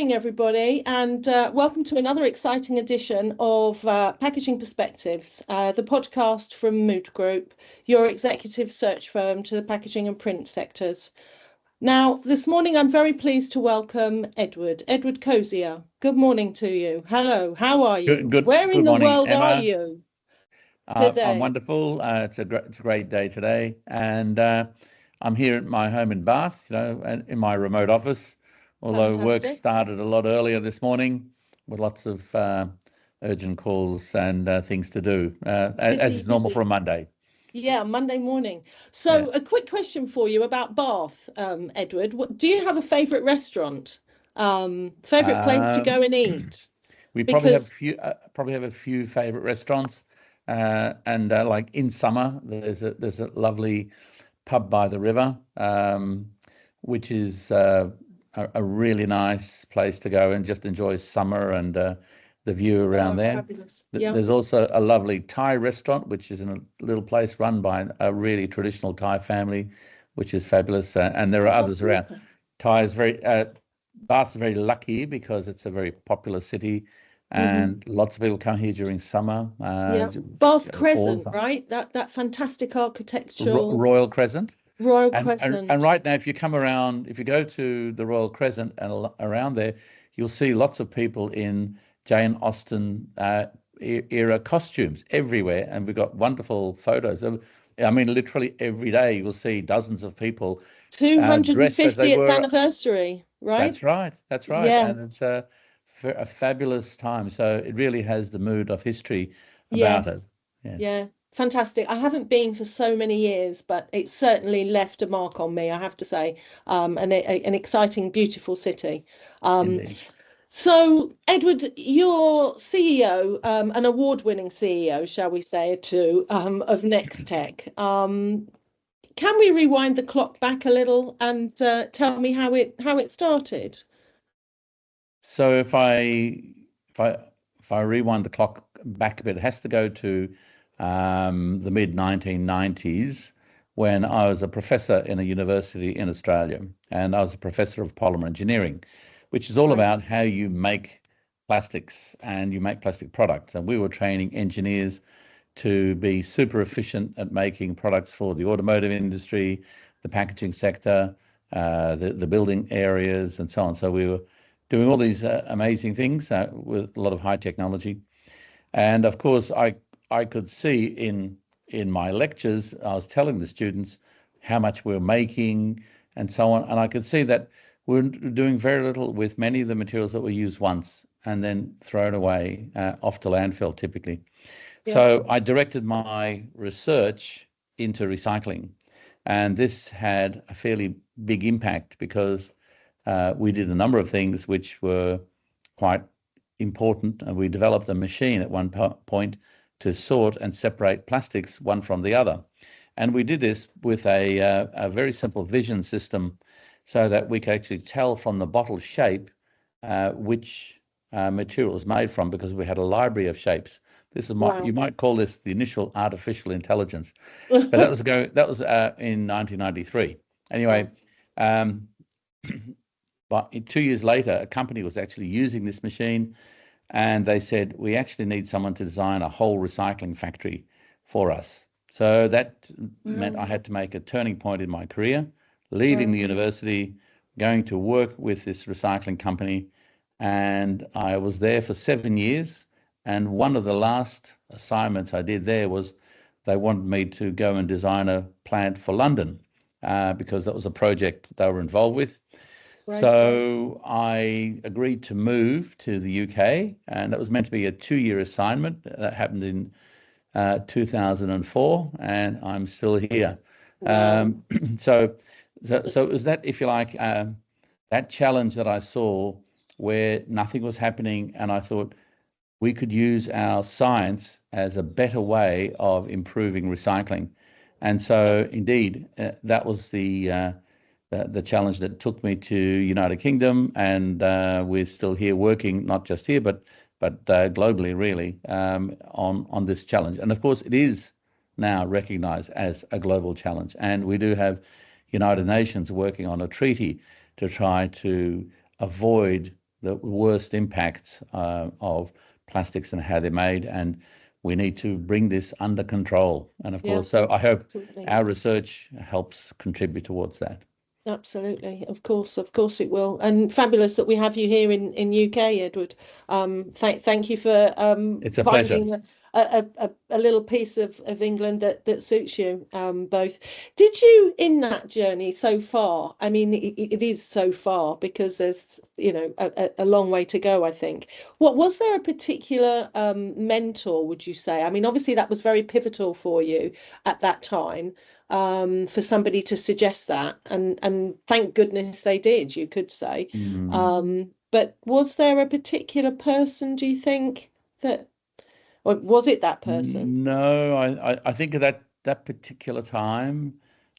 morning, everybody, and welcome to another exciting edition of Packaging Perspectives, the podcast from Mood Group, your executive search firm to the packaging and print sectors. Now, this morning, I'm very pleased to welcome Edward Kosior. Good morning to you. Hello, how are you? Where in the morning, world Emma. are you today? I'm wonderful. It's a great day today, and I'm here at my home in Bath, and in my remote office. Although work started a lot earlier this morning with lots of urgent calls and things to do, as is normal for a Monday. Yeah, Monday morning. So a quick question for you about Bath, Edward. Do you have a favourite restaurant? Favourite place to go and eat? We probably have a few favourite restaurants, and like in summer, there's a lovely pub by the river, which is a really nice place to go and just enjoy summer and the view around there. Fabulous. Yeah. There's also a lovely Thai restaurant, which is in a little place run by a really traditional Thai family, which is fabulous. And there are others around. Thai is Bath is very lucky because it's a very popular city, and lots of people come here during summer. Bath Crescent, right? That fantastic architectural Royal Crescent. Royal Crescent. And right now, if you go to the Royal Crescent and around there, you'll see lots of people in Jane Austen era costumes everywhere, and we've got wonderful photos. I mean, literally every day you'll see dozens of people. 250th anniversary, right? That's right. Yeah. And it's a fabulous time. So it really has the mood of history about it. Yes. Yeah. Fantastic. I haven't been for so many years, but it certainly left a mark on me, I have to say. An exciting, beautiful city. So, Edward, you're CEO, an award-winning CEO, shall we say, too, of Nextek. Can we rewind the clock back a little and tell me how it started? So, if I rewind the clock back a bit, it has to go to the mid-1990s, when I was a professor in a university in Australia, and I was a professor of polymer engineering, which is all about how you make plastics and you make plastic products. And we were training engineers to be super efficient at making products for the automotive industry, the packaging sector, the building areas, and so on. So we were doing all these amazing things with a lot of high technology. And of course, I could see in my lectures, I was telling the students how much we're making and so on. And I could see that we're doing very little with many of the materials that were used once and then thrown away off to landfill typically. Yeah. So I directed my research into recycling. And this had a fairly big impact because we did a number of things which were quite important. And we developed a machine at one point to sort and separate plastics one from the other. And we did this with a very simple vision system so that we could actually tell from the bottle shape which material it was made from, because we had a library of shapes. This is you might call this the initial artificial intelligence, but that was in 1993. Anyway, but 2 years later, a company was actually using this machine, and they said, we actually need someone to design a whole recycling factory for us. So that meant I had to make a turning point in my career, leaving the university, going to work with this recycling company. And I was there for 7 years. And one of the last assignments I did there was they wanted me to go and design a plant for London because that was a project they were involved with. So I agreed to move to the UK, and that was meant to be a 2-year assignment. That happened in 2004, and I'm still here. So it was that, if you like, that challenge that I saw where nothing was happening, and I thought we could use our science as a better way of improving recycling. And so indeed, that was the challenge that took me to United Kingdom, and we're still here working, not just here, but globally, really, on this challenge. And of course, it is now recognized as a global challenge. And we do have United Nations working on a treaty to try to avoid the worst impacts of plastics and how they're made, and we need to bring this under control. And of course, so I hope our research helps contribute towards that. Absolutely, of course it will, and fabulous that we have you here in UK, Edward. Thank you for It's a finding pleasure. a little piece of England that suits you both. Did you, in that journey so far? I mean, it is so far because there's a long way to go, I think. What was there a particular mentor, would you say? I mean, obviously that was very pivotal for you at that time, for somebody to suggest that, and thank goodness they did, you could say. But was there a particular person, do you think, that, or was it that person? No, I think at that particular time,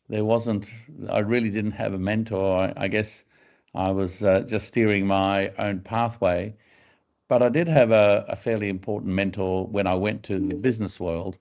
there wasn't, I really didn't have a mentor. I guess I was just steering my own pathway. But I did have a fairly important mentor when I went to the business world,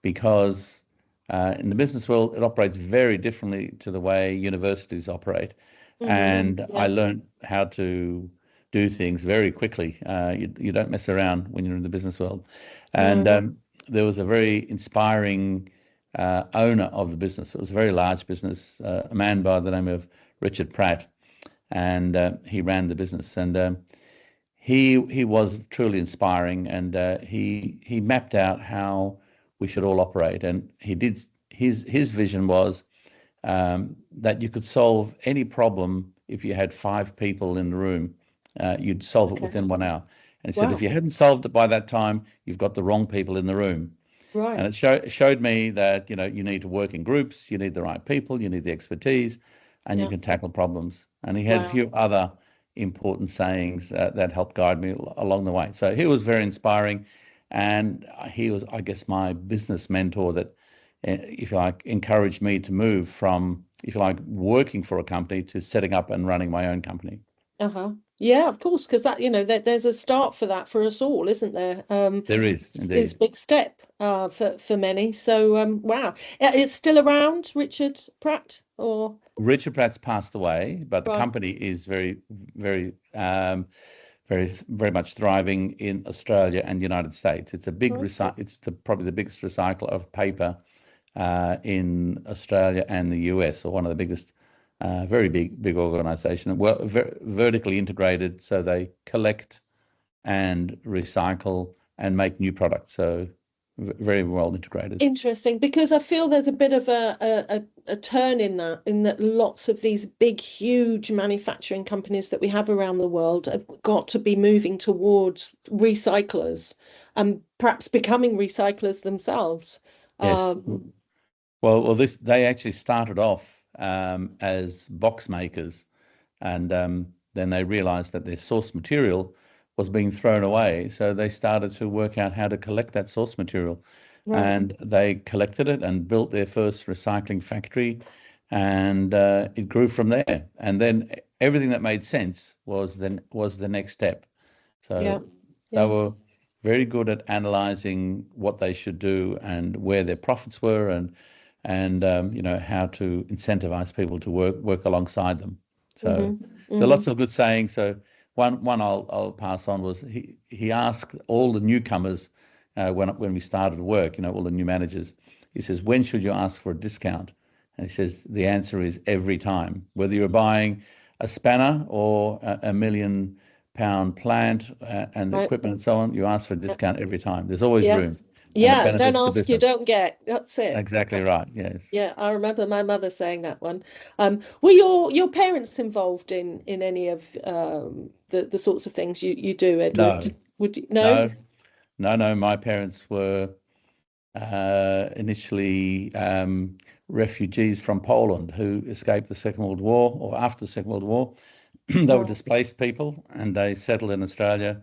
because in the business world, it operates very differently to the way universities operate. And I learned how to do things very quickly. You don't mess around when you're in the business world. And there was a very inspiring owner of the business. It was a very large business, a man by the name of Richard Pratt, and he ran the business. And he was truly inspiring, and he mapped out how we should all operate. And he did, his vision was that you could solve any problem if you had 5 people in the room. You'd solve it within 1 hour. And he said, if you hadn't solved it by that time, you've got the wrong people in the room. Right. And it showed me that, you need to work in groups, you need the right people, you need the expertise, and you can tackle problems. And he had a few other important sayings that helped guide me along the way. So he was very inspiring, and he was, I guess, my business mentor that, if you like, encouraged me to move from, if you like, working for a company to setting up and running my own company. Yeah, of course, because that, there's a start for that for us all, isn't there? There is, indeed. It's a big step for many. So wow, it's still around, Richard Pratt, or Richard Pratt's passed away, but the right. company is very, very, very much thriving in Australia and United States. It's a big it's probably the biggest recycler of paper in Australia and the US, or one of the biggest. Very big organization. Well, vertically integrated, so they collect and recycle and make new products. So very well integrated. Interesting, because I feel there's a bit of a turn in that lots of these big, huge manufacturing companies that we have around the world have got to be moving towards recyclers and perhaps becoming recyclers themselves. Yes. Well, they actually started off as box makers, and then they realized that their source material was being thrown away. So they started to work out how to collect that source material. And they collected it and built their first recycling factory, and it grew from there. And then everything that made sense was the next step. So they were very good at analyzing what they should do and where their profits were, and how to incentivize people to work alongside them. So there are lots of good sayings. So one I'll pass on was, he asked all the newcomers when we started work, all the new managers, he says, when should you ask for a discount? And he says the answer is every time, whether you're buying a spanner or a £1 million plant and equipment and so on, you ask for a discount every time. There's always room. Yeah, don't ask, you don't get. That's it. Exactly right. Yes. Yeah, I remember my mother saying that one. Were your parents involved in any of the sorts of things you do, Edward? No. Would you? No? No. My parents were initially refugees from Poland who escaped the Second World War, or after the Second World War. They were displaced people, and they settled in Australia,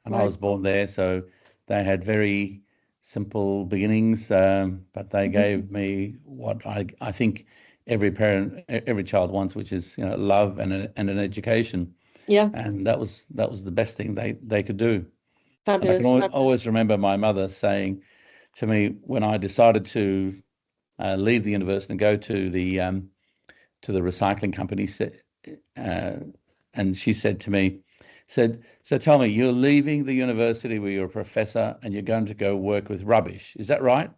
and I was born there. So they had very simple beginnings, but they gave me what I think every parent, every child wants, which is love and an education. Yeah. And that was the best thing they could do. Fabulous. And I can always remember my mother saying to me when I decided to leave the university and go to the recycling company, and she said to me, So tell me, you're leaving the university where you're a professor and you're going to go work with rubbish. Is that right?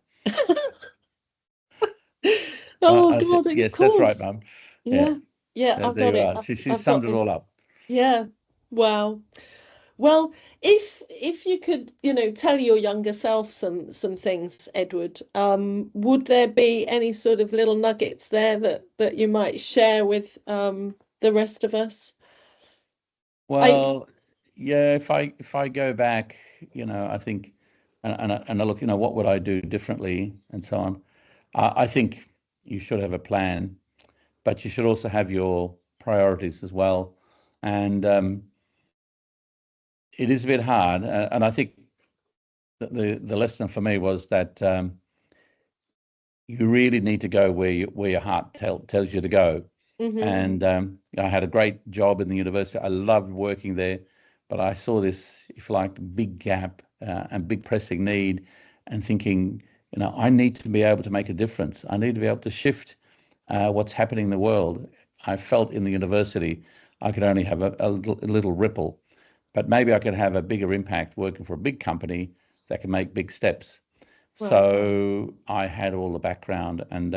Oh I said, God, of yes, that's right, course. Mum. Yeah, Yeah, yeah, I've there got you it. are. She I've got summed it this. all up. Yeah. Wow. Well, if you could, tell your younger self some things, Edward, would there be any sort of little nuggets there that you might share with the rest of us? I Well, yeah, if I go back, I think, and I look, what would I do differently and so on. I think you should have a plan, but you should also have your priorities as well. And it is a bit hard. And I think that the lesson for me was that you really need to go where your heart tells you to go. hmm And I had a great job in the university. I loved working there, but I saw this, if you like, big gap and big pressing need, and thinking, I need to be able to make a difference. I need to be able to shift what's happening in the world. I felt in the university I could only have a little ripple, but maybe I could have a bigger impact working for a big company that can make big steps. right. So I had all the background, and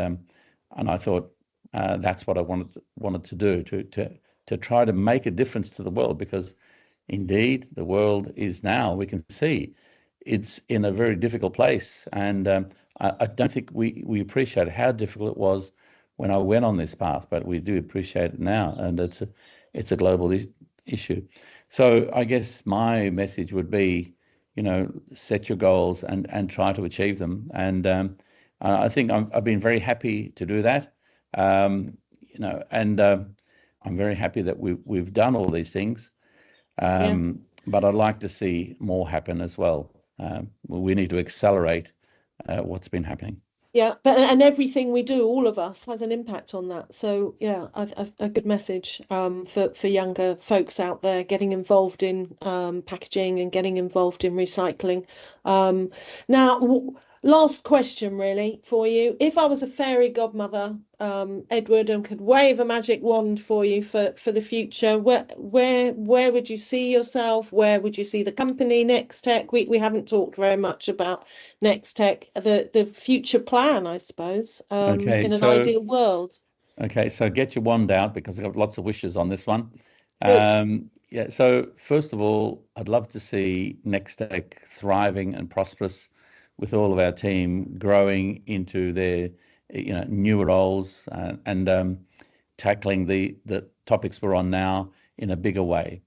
I thought that's what I wanted to do to try to make a difference to the world, because indeed the world is now, we can see it's in a very difficult place, and I don't think we appreciate how difficult it was when I went on this path, but we do appreciate it now, and it's a global issue. So I guess my message would be, set your goals and try to achieve them. And I think I've been very happy to do that. And I'm very happy that we've done all these things. Yeah. But I'd like to see more happen as well. We need to accelerate what's been happening. Yeah, but and everything we do, all of us, has an impact on that. So yeah, a good message for younger folks out there getting involved in packaging and getting involved in recycling. Now, last question really for you. If I was a fairy godmother, Edward, and could wave a magic wand for you for the future, where would you see yourself? Where would you see the company Nextek? We haven't talked very much about Nextek, the future plan, I suppose, Okay, in an so ideal world. Okay, so get your wand out because I've got lots of wishes on this one. Good. Yeah, so first of all, I'd love to see Nextek thriving and prosperous with all of our team growing into their, newer roles and tackling the topics we're on now in a bigger way.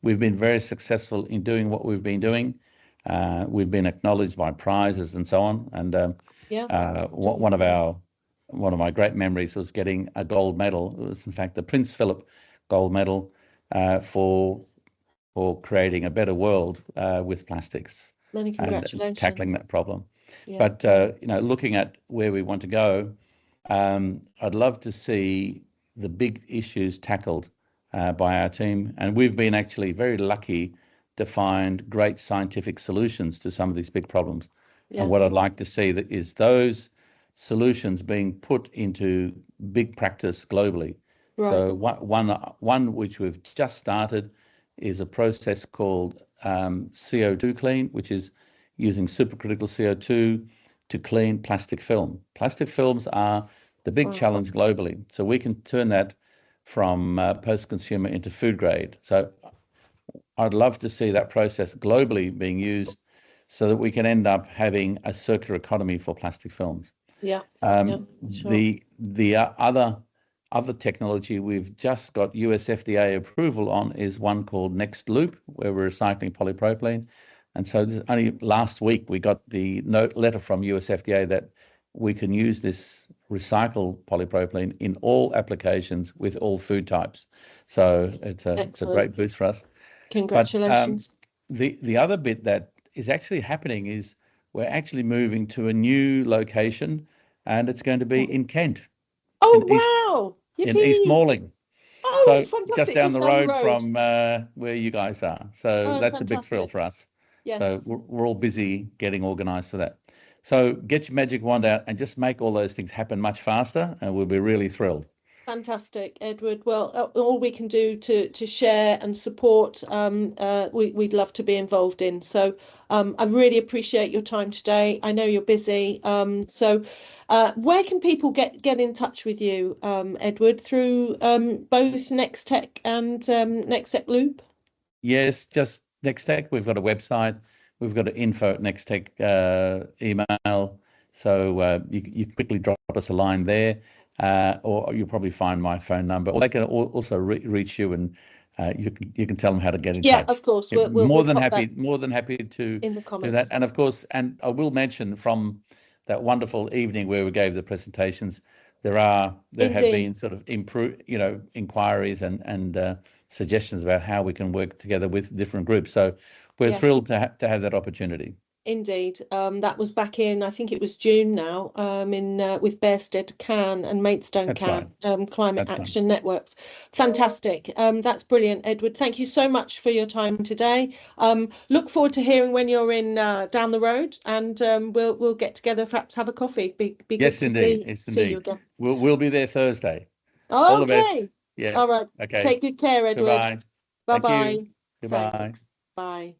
We've been very successful in doing what we've been doing. We've been acknowledged by prizes and so on. And Yeah. one of my great memories was getting a gold medal. It was, in fact, the Prince Philip gold medal for creating a better world with plastics Many and tackling congratulations. that problem. Yeah. But looking at where we want to go, I'd love to see the big issues tackled by our team, and we've been actually very lucky to find great scientific solutions to some of these big problems. And what I'd Yes. like to see that is those solutions being put into big practice globally. Right. So one which we've just started is a process called CO2 clean, which is using supercritical CO2 to clean plastic film. Plastic films are the big Wow. challenge globally. So we can turn that from post-consumer into food grade. So I'd love to see that process globally being used so that we can end up having a circular economy for plastic films. Yeah. Yeah. Sure. The other technology we've just got US FDA approval on is one called Next Loop, where we're recycling polypropylene. And so only last week we got the letter from US FDA that we can use this recycled polypropylene in all applications with all food types. So it's a Excellent. great boost for us. But Congratulations. the other bit that is actually happening is we're actually moving to a new location, and it's going to be in Kent, Oh, in East wow. in East Yippee. Malling. Oh, So just fantastic. down Just the down the road road. from where you guys are. So Oh, that's a big thrill fantastic. for us. So Yes. we're all busy getting organised for that. So get your magic wand out and just make all those things happen much faster, and we'll be really thrilled. Fantastic, Edward. Well, all we can do to share and support, we'd love to be involved in. So I really appreciate your time today. I know you're busy. Where can people get in touch with you, Edward, through both Nextek and Nextek Loop? Yes, just Nextek. We've got a website. We've got an info@nextek email. So you quickly drop us a line there, or you'll probably find my phone number. Or they can also reach you, and you can tell them how to get in touch. Yeah, of course. Yeah, We'll more than happy to in the do comments. that. And of course, and I will mention from that wonderful evening where we gave the presentations, there have been sort of inquiries and suggestions about how we can work together with different groups. So we're thrilled to have that opportunity. Indeed. That was back in, I think it was June now, with Bearsted Can and Maidstone Can, Climate Action Networks. Fantastic. That's brilliant, Edward. Thank you so much for your time today. Look forward to hearing when you're in down the road, and we'll get together, perhaps have a coffee. Be good to see you again. We'll be there Thursday. Oh, all the best. Yeah. All right. Okay. Take good care, Edward. Goodbye. Bye-bye. Thank you. Goodbye. Bye.